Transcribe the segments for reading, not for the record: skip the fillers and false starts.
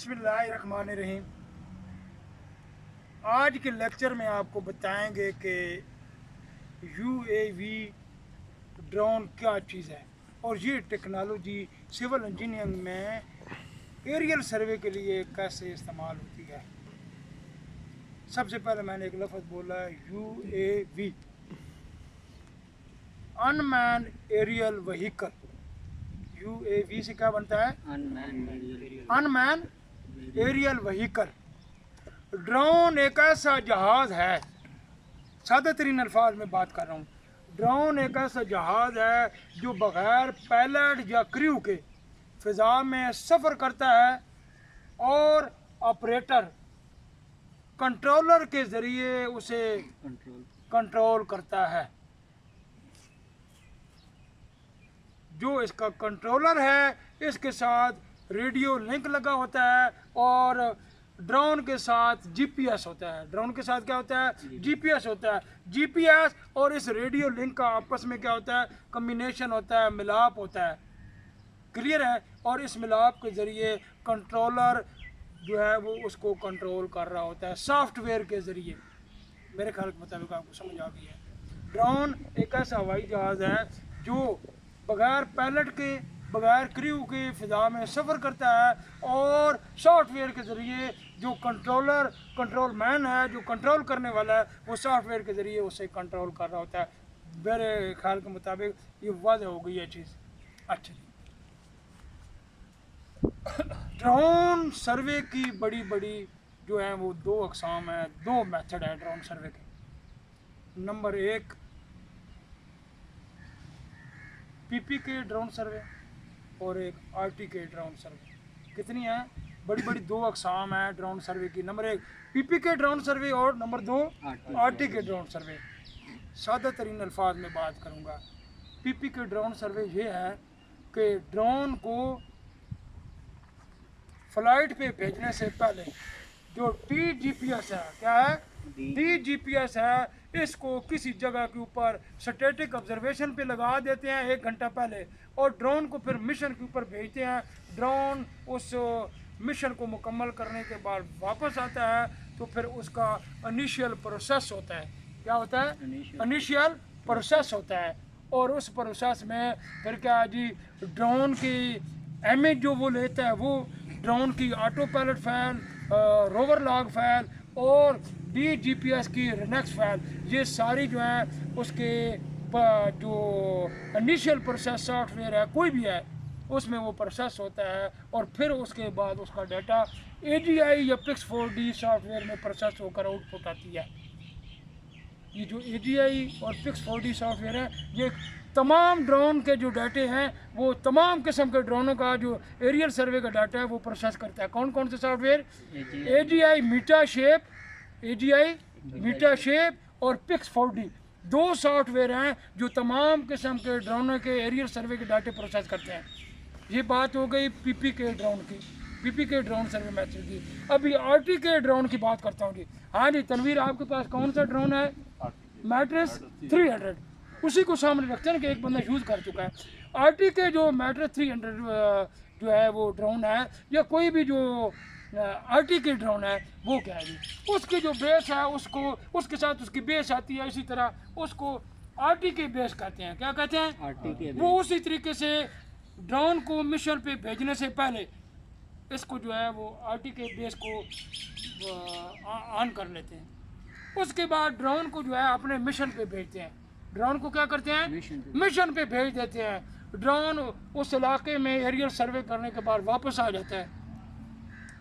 बिस्मिल्लाहिर्रहमानिर्रहीम। आज के लेक्चर में आपको बताएंगे कि यूएवी ड्रोन क्या चीज़ है और ये टेक्नोलॉजी सिविल इंजीनियरिंग में एरियल सर्वे के लिए कैसे इस्तेमाल होती है। सबसे पहले मैंने एक लफ्ज़ बोला UAV, unmanned aerial vehicle. UAV से क्या बनता है? Unmanned aerial vehicle. ड्रोन एक ऐसा जहाज़ है, सादा तरीन अल्फाज में बात कर रहा हूँ। ड्रोन एक ऐसा जहाज़ है जो बग़ैर पायलट या क्रू के फ़िज़ा में सफ़र करता है और ऑपरेटर कंट्रोलर के ज़रिए उसे कंट्रोल करता है। जो इसका कंट्रोलर है इसके साथ रेडियो लिंक लगा होता है और ड्रोन के साथ जीपीएस होता है। ड्रोन के साथ क्या होता है? जीपीएस होता है। जीपीएस और इस रेडियो लिंक का आपस में क्या होता है? कम्बिनेशन होता है, मिलाप होता है। क्लियर है? और इस मिलाप के ज़रिए कंट्रोलर जो है वो उसको कंट्रोल कर रहा होता है सॉफ्टवेयर के ज़रिए। मेरे ख्याल के मुताबिक आपको समझ आ गई है। ड्रोन एक ऐसा हवाई जहाज़ है जो बगैर पायलट के, बगैर क्रू के फ़िज़ा में सफ़र करता है और सॉफ्टवेयर के ज़रिए जो कंट्रोल मैन है, जो कंट्रोल करने वाला है, वो सॉफ्टवेयर के ज़रिए उसे कंट्रोल कर रहा होता है। मेरे ख्याल के मुताबिक ये वाज़ह हो गई है चीज़। अच्छा, ड्रोन सर्वे की बड़ी बड़ी जो है वो दो अक़साम है, दो मेथड है ड्रोन सर्वे के। नंबर एक पीपी के ड्रोन सर्वे और एक आरटी के ड्रोन सर्वे। कितनी है? बड़ी बड़ी दो अक़साम है ड्रोन सर्वे की। नंबर एक पीपी के ड्रोन सर्वे और नंबर दो आरटी के ड्रोन सर्वे। सादा तरीन अल्फाज में बात करूँगा। पीपी के ड्रोन सर्वे ये है कि ड्रोन को फ्लाइट पे भेजने से पहले जो DGPS है, क्या है? DGPS है, इसको किसी जगह के ऊपर स्टैटिक ऑब्जर्वेशन पे लगा देते हैं 1 घंटा पहले और ड्रोन को फिर मिशन के ऊपर भेजते हैं। ड्रोन उस मिशन को मुकम्मल करने के बाद वापस आता है तो फिर उसका इनिशियल प्रोसेस होता है। क्या होता है? इनिशियल प्रोसेस होता है और उस प्रोसेस में फिर क्या जी, ड्रोन की इमेज जो वो लेता है वो ड्रोन की auto pilot file, rover log file और DGPS की रिनेक्स फाइल, ये सारी जो है उसके जो इनिशियल प्रोसेस सॉफ्टवेयर है कोई भी है उसमें वो प्रोसेस होता है और फिर उसके बाद उसका डाटा AGI या Pix4D सॉफ्टवेयर में प्रोसेस होकर आउटपुट आती है। ये जो AGI और Pix4D सॉफ्टवेयर है ये तमाम ड्रोन के जो डाटे हैं वो तमाम किस्म के ड्रोनों का जो एरियल सर्वे का डाटा है वो प्रोसेस करता है। कौन कौन से सॉफ्टवेयर? AGI मीटा शेप और Pix4D, दो सॉफ्टवेयर हैं जो तमाम किस्म के ड्रोनों के एरियल सर्वे के डाटे प्रोसेस करते हैं। ये बात हो गई पीपी के ड्रोन की, पीपी के ड्रोन सर्वे मेथड की। अभी आरटी के ड्रोन की बात करता हूँ जी। हाँ जी तनवीर, आपके पास कौन सा ड्रोन है? मैट्रिस 300। उसी को सामने रखते हैं कि एक बंदा यूज़ कर चुका है। आरटी के जो मैट्रिस 300 जो है वो ड्रोन है या कोई भी जो आरटी के ड्रोन है वो क्या है जी, उसकी जो बेस है उसको उसके साथ उसकी बेस आती है, इसी तरह उसको आरटी के बेस कहते हैं। क्या कहते हैं? आरटी के। वो उसी तरीके से ड्रोन को मिशन पे भेजने से पहले इसको जो है वो आरटी के बेस को ऑन कर लेते हैं। उसके बाद ड्रोन को जो है अपने मिशन पे भेजते हैं। ड्रोन को क्या करते हैं? मिशन पे भेज देते हैं। ड्रोन उस इलाके में एरियल सर्वे करने के बाद वापस आ जाता है।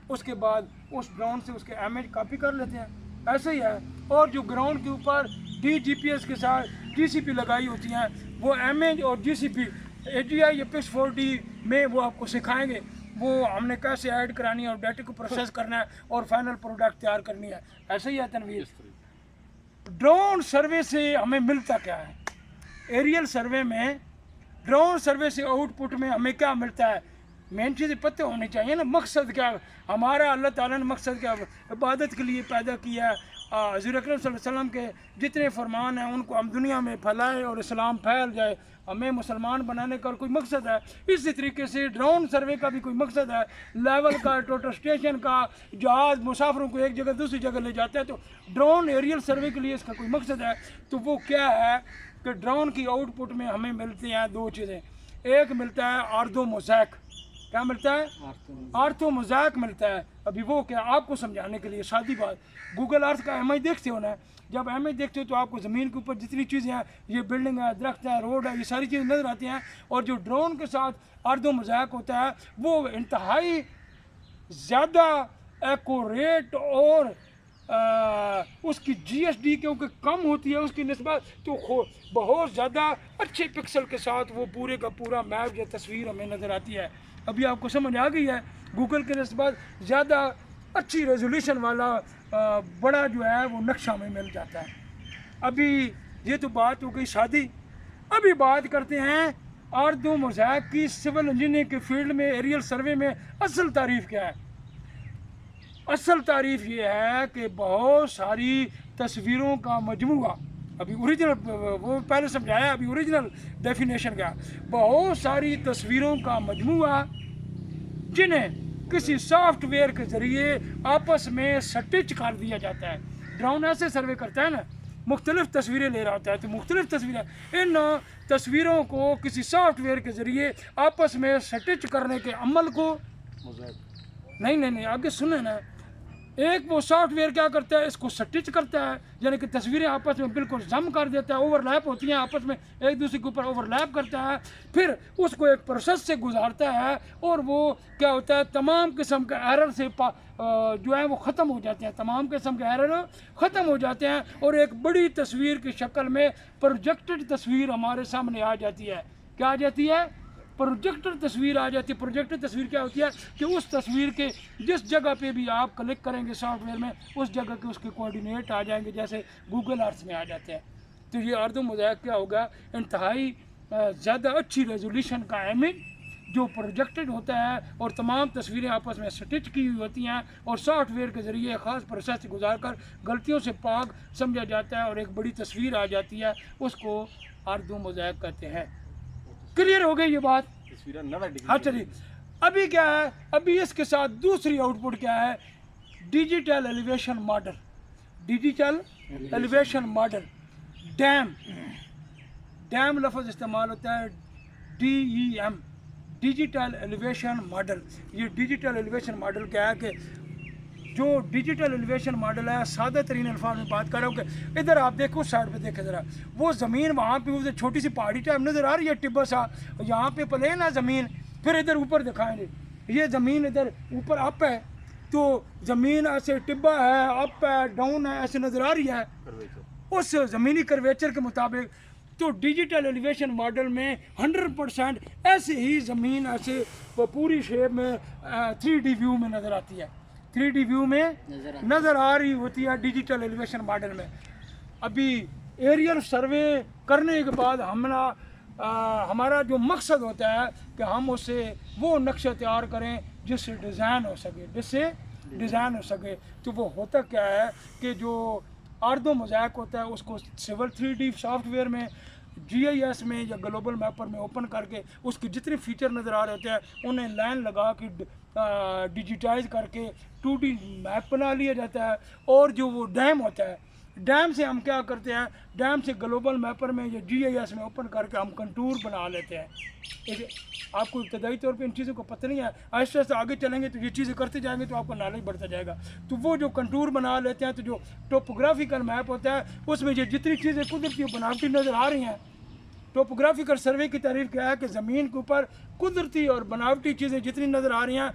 उसके बाद उस ड्रोन से उसके इमेज कॉपी कर लेते हैं। ऐसे ही है। और जो ग्राउंड के ऊपर DGPS के साथ GCP लगाई होती हैं वो इमेज और GCP AGI या Pix4D में वो आपको सिखाएंगे वो हमने कैसे ऐड करानी है और डाटा को प्रोसेस करना है और फाइनल प्रोडक्ट तैयार करनी है। ऐसे ही है तनवीर। ड्रोन सर्वे से हमें मिलता क्या है? एरियल सर्वे में ड्रोन सर्वे से आउटपुट में हमें क्या मिलता है? मेन चीज़ें पता होनी चाहिए ना। मकसद क्या हमारा, अल्लाह ताला ने मकसद क्या इबादत के लिए पैदा किया है हज़रत अकरम सल्लल्लाहु अलैहि वसल्लम के जितने फरमान हैं उनको हम दुनिया में फैलाएं और इस्लाम फैल जाए, हमें मुसलमान बनाने का कोई मकसद है। इसी तरीके से ड्रोन सर्वे का भी कोई मकसद है, लेवल का, टोटल स्टेशन का, जहाज़ मुसाफिरों को एक जगह दूसरी जगह ले जाते हैं, तो ड्रोन एरियल सर्वे के लिए इसका कोई मकसद है। तो वो क्या है कि ड्रोन की आउटपुट में हमें मिलती हैं दो चीज़ें। एक मिलता है आर्दो मोज़ैक, क्या मिलता है? आर्थो मोज़ैक मिलता है। अभी वो क्या, आपको समझाने के लिए सादी बात, गूगल अर्थ का इमेज देखते हो ना, जब इमेज देखते हो तो आपको ज़मीन के ऊपर जितनी चीज़ें हैं, ये बिल्डिंग है, दरख्त है, रोड है, ये सारी चीज़ें नज़र आती हैं। और जो ड्रोन के साथ आर्दो मोज़ैक होता है वो इंतहाई ज़्यादा एक्यूरेट और उसकी GSD क्योंकि कम होती है उसकी निस्बत, तो बहुत ज़्यादा अच्छे पिक्सल के साथ वो पूरे का पूरा मैप या तस्वीर हमें नज़र आती है। अभी आपको समझ आ गई है, गूगल के निस्बत ज़्यादा अच्छी रेजोल्यूशन वाला बड़ा जो है वो नक्शा हमें मिल जाता है। अभी ये तो बात हो गई शादी, अभी बात करते हैं आर्दो मोज़ैक की। सिविल इंजीनियरिंग के फील्ड में एरियल सर्वे में असल तारीफ़ क्या है? असल तारीफ़ ये है कि बहुत सारी तस्वीरों का मजमूआ, अभी ओरिजिनल वो पहले समझाया, अभी ओरिजिनल डेफिनेशन क्या, बहुत सारी तस्वीरों का मजमूआ जिन्हें किसी सॉफ्टवेयर के ज़रिए आपस में स्टिच कर दिया जाता है। ड्रोन ऐसे सर्वे करता है ना, मुख्तलिफ़ तस्वीरें ले रहा होता है, तो मुख्तलिफ़ तस्वीरें, इन तस्वीरों को किसी सॉफ्टवेयर के ज़रिए आपस में स्टिच करने के अमल को नहीं आगे सुने ना, एक वो सॉफ्टवेयर क्या करता है, इसको स्टिच करता है, यानी कि तस्वीरें आपस में बिल्कुल जम कर देता है, ओवरलैप होती हैं आपस में, एक दूसरे के ऊपर ओवरलैप करता है, फिर उसको एक प्रोसेस से गुजारता है और वो क्या होता है, तमाम किस्म के एरर से जो है वो ख़त्म हो जाते हैं, तमाम किस्म के एरर ख़त्म हो जाते हैं और एक बड़ी तस्वीर की शक्ल में प्रोजेक्टेड तस्वीर हमारे सामने आ जाती है। क्या आ जाती है? प्रोजेक्टर तस्वीर आ जाती है। प्रोजेक्टर तस्वीर क्या होती है कि उस तस्वीर के जिस जगह पे भी आप क्लिक करेंगे सॉफ्टवेयर में, उस जगह के उसके कोऑर्डिनेट आ जाएंगे, जैसे गूगल अर्थ में आ जाते हैं। तो ये आर्दो मोज़ैक क्या होगा, इंतहाई ज़्यादा अच्छी रेजोल्यूशन का इमेज जो प्रोजेक्टेड होता है और तमाम तस्वीरें आपस में स्टिच की हुई होती हैं और सॉफ्टवेयर के ज़रिए ख़ास प्रोसेस से गुजार कर गलतियों से पाक समझा जाता है और एक बड़ी तस्वीर आ जाती है, उसको आर्दो मोज़ैक कहते हैं। क्लियर हो गई ये बात? हाँ चलिए, अभी क्या है, अभी इसके साथ दूसरी आउटपुट क्या है, digital elevation model. Digital elevation model, dam लफ्ज़ इस्तेमाल होता है, DEM, डिजिटल एलिवेशन मॉडल। ये डिजिटल एलिवेशन मॉडल क्या है कि जो डिजिटल एलिवेशन मॉडल है, सादा तरीन अल्फाज में बात कर रहा हूँ कि इधर आप देखो, उस साइड पे देखें ज़रा, वो ज़मीन वहाँ पे उसे छोटी सी पहाड़ी टाइप नज़र आ रही है, टिब्बा सा, यहाँ पे प्लेन है ज़मीन, फिर इधर ऊपर दिखाएंगे, ये ज़मीन इधर ऊपर अप है, तो ज़मीन ऐसे टिब्बा है, अप है, डाउन है, ऐसे नज़र आ रही है उस ज़मीनी कर्वेचर के मुताबिक। तो डिजिटल एलिवेशन मॉडल में 100% ऐसे ही ज़मीन ऐसे पूरी शेप में 3D व्यू में नज़र आती है, 3D व्यू में नज़र आ रही होती है डिजिटल एलिवेशन मॉडल में। अभी एरियल सर्वे करने के बाद हमारा जो मकसद होता है कि हम उससे वो नक्शा तैयार करें जिससे डिज़ाइन हो सके। तो वो होता क्या है कि जो आर्दो मोज़ैक होता है उसको सिविल 3D सॉफ्टवेयर में, GIS में या ग्लोबल मैपर में ओपन करके उसके जितने फीचर नज़र आ रहे होते हैं उन्हें लाइन लगा के डिजिटाइज करके 2D मैप बना लिया जाता है। और जो वो डैम होता है, डैम से हम क्या करते हैं, डैम से ग्लोबल मैपर में या GIS में ओपन करके हम कंटूर बना लेते हैं। आपको इब्तदाई तौर पे इन चीज़ों को पता नहीं है, आहिस्ता आहिस्ता आगे चलेंगे तो ये चीज़ें करते जाएंगे तो आपका नॉलेज बढ़ता जाएगा। तो वो जो कंटूर बना लेते हैं, तो जो टोपोग्राफिकल मैप होता है उसमें ये जितनी चीज़ें कुदरती बनावटी नज़र आ रही हैं, टोपोग्राफिकल सर्वे की तारीफ क्या है कि ज़मीन के ऊपर कुदरती और बनावटी चीज़ें जितनी नज़र आ रही हैं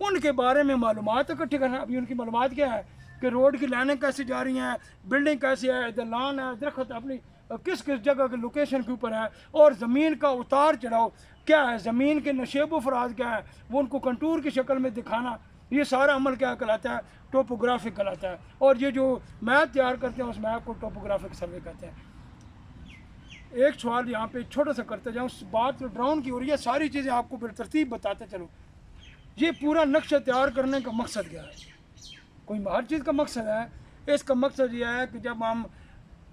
उनके बारे में मालूमात इकट्ठी करना। अभी उनकी मालूमात क्या है कि रोड की लाइनें कैसे जा रही हैं, बिल्डिंग कैसे है, इधर लान है, दरख्त अपनी किस किस जगह के लोकेशन के ऊपर है, और ज़मीन का उतार चढ़ाव क्या है, ज़मीन के नशेब व फराज क्या है, वो उनको कंटूर की शक्ल में दिखाना, ये सारा अमल क्या कहलाता है, टोपोग्राफिक कहलाता है। और ये जो मैप तैयार करते हैं उस मैप को टोपोग्राफिक सर्वे कहते हैं। एक सवाल यहाँ पे छोटा सा करते जाऊँ, उस बात जो ड्रोन की हो रही है सारी चीज़ें आपको बेतरतीब बताते चलो। ये पूरा नक्शा तैयार करने का मकसद क्या है? कोई हर चीज़ का मकसद है। इसका मकसद ये है कि जब हम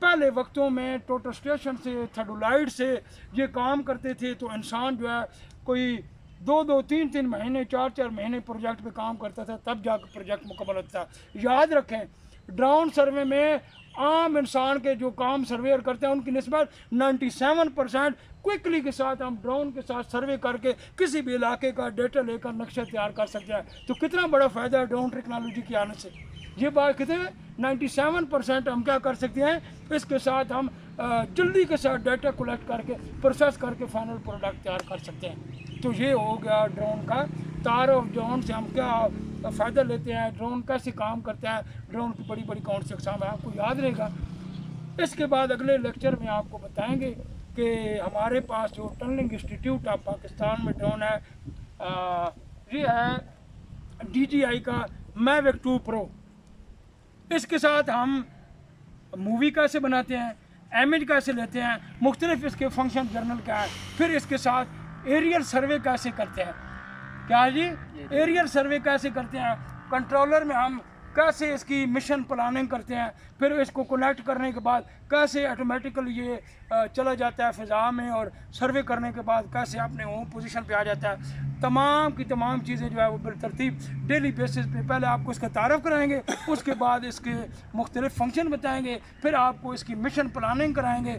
पहले वक्तों में टोटल स्टेशन से थर्डोलाइट से ये काम करते थे तो इंसान जो है कोई 2-3 महीने 4 महीने प्रोजेक्ट पे काम करता था, तब जाकर प्रोजेक्ट मुकम्मल होता था। याद रखें, ड्रोन सर्वे में आम इंसान के जो काम सर्वेयर करते हैं उनकी निस्बत 97% क्विकली के साथ हम ड्रोन के साथ सर्वे करके किसी भी इलाके का डेटा लेकर नक्शा तैयार कर सकते हैं। तो कितना बड़ा फ़ायदा है ड्रोन टेक्नोलॉजी की आने से। ये बात कितने 97% हम क्या कर सकते हैं, इसके साथ हम जल्दी के साथ डाटा कलेक्ट करके प्रोसेस करके फाइनल प्रोडक्ट तैयार कर सकते हैं। तो ये हो गया ड्रोन का तारुफ। ड्रोन से हम क्या फ़ायदा लेते हैं, ड्रोन कैसे काम करता है, ड्रोन की बड़ी बड़ी कौन सी अक़साम है, आपको याद रहेगा। इसके बाद अगले लेक्चर में आपको बताएंगे कि हमारे पास जो टनलिंग इंस्टीट्यूट ऑफ पाकिस्तान में ड्रोन है, ये है DJI का मैविक 2 प्रो। इसके साथ हम मूवी कैसे बनाते हैं, इमेज कैसे लेते हैं, मुख्तलिफ इसके फंक्शन जर्नल क्या है, फिर इसके साथ एरियल सर्वे कैसे करते हैं, क्या जी एरियल सर्वे कैसे करते हैं, कंट्रोलर में हम कैसे इसकी मिशन प्लानिंग करते हैं, फिर इसको कनेक्ट करने के बाद कैसे ऑटोमेटिकली ये चला जाता है फ़िज़ा में, और सर्वे करने के बाद कैसे अपने होम पोजीशन पे आ जाता है। तमाम की तमाम चीज़ें जो है वो बिलतरतीब डेली बेसिस पे पहले आपको इसका तारुफ कराएंगे, उसके बाद इसके मुख्तलिफ फंक्शन बताएंगे, फिर आपको इसकी मिशन प्लानिंग कराएंगे।